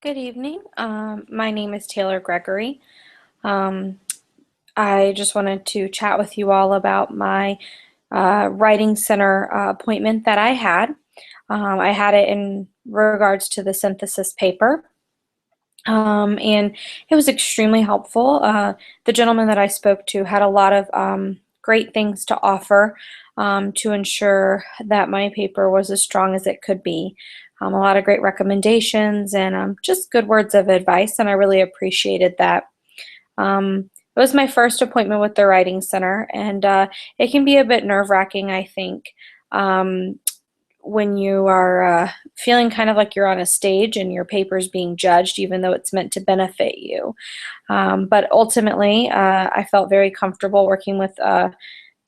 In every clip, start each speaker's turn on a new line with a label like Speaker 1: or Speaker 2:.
Speaker 1: Good evening. My name is Taylor Gregory. Um, I just wanted to chat with you all about my writing center appointment that I had. I had it in regards to the synthesis paper, and it was extremely helpful. The gentleman that I spoke to had a lot of great things to offer to ensure that my paper was as strong as it could be. A lot of great recommendations and just good words of advice, and I really appreciated that. It was my first appointment with the Writing Center, and it can be a bit nerve-wracking, I think, um, when you are feeling kind of like you're on a stage and your paper is being judged, even though it's meant to benefit you. But ultimately, I felt very comfortable working with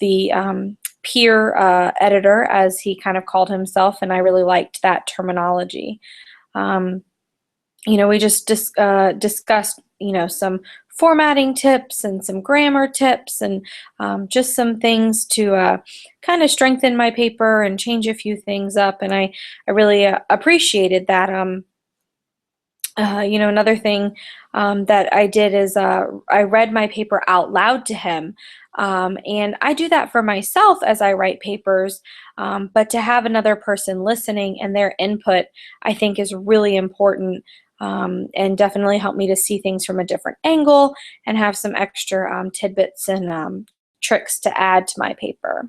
Speaker 1: the peer editor, as he kind of called himself, and I really liked that terminology. Um, we just discussed, some formatting tips and some grammar tips and just some things to kind of strengthen my paper and change a few things up. And I really appreciated that. Another thing that I did is I read my paper out loud to him. And I do that for myself as I write papers, but to have another person listening and their input, I think is really important, and definitely helped me to see things from a different angle and have some extra tidbits and tricks to add to my paper.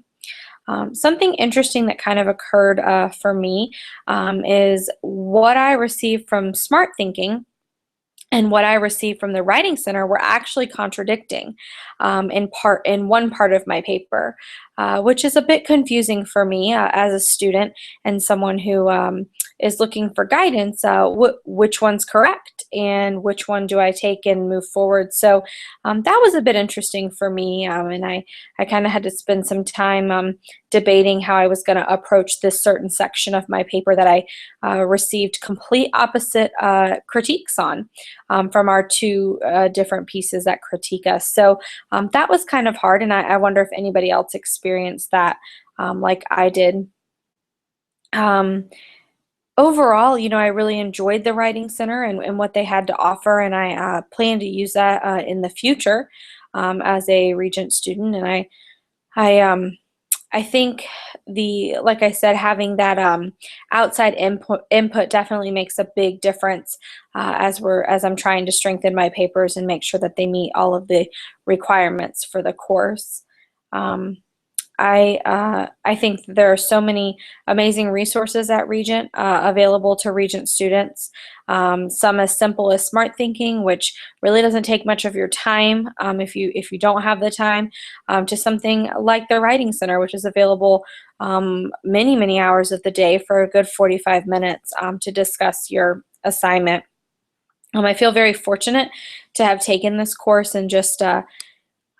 Speaker 1: Something interesting that kind of occurred for me is what I received from Smart Thinking and what I received from the Writing Center were actually contradicting in one part of my paper, which is a bit confusing for me as a student and someone who is looking for guidance. Which one's correct and which one do I take and move forward? So that was a bit interesting for me, and I kind of had to spend some time debating how I was going to approach this certain section of my paper that I received complete opposite critiques on from our two different pieces that critique us. So that was kind of hard, and I wonder if anybody else experienced that like I did. Um, Overall, I really enjoyed the Writing Center and what they had to offer, and I plan to use that in the future as a Regent student. And I I think like I said, having that outside input definitely makes a big difference as I'm trying to strengthen my papers and make sure that they meet all of the requirements for the course. Um, I think there are so many amazing resources at Regent available to Regent students. Some as simple as Smart Thinking, which really doesn't take much of your time if you don't have the time, to something like the Writing Center, which is available many hours of the day for a good 45 minutes to discuss your assignment. I feel very fortunate to have taken this course and just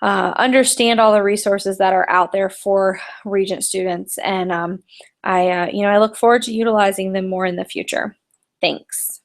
Speaker 1: understand all the resources that are out there for Regent students, and I look forward to utilizing them more in the future. Thanks.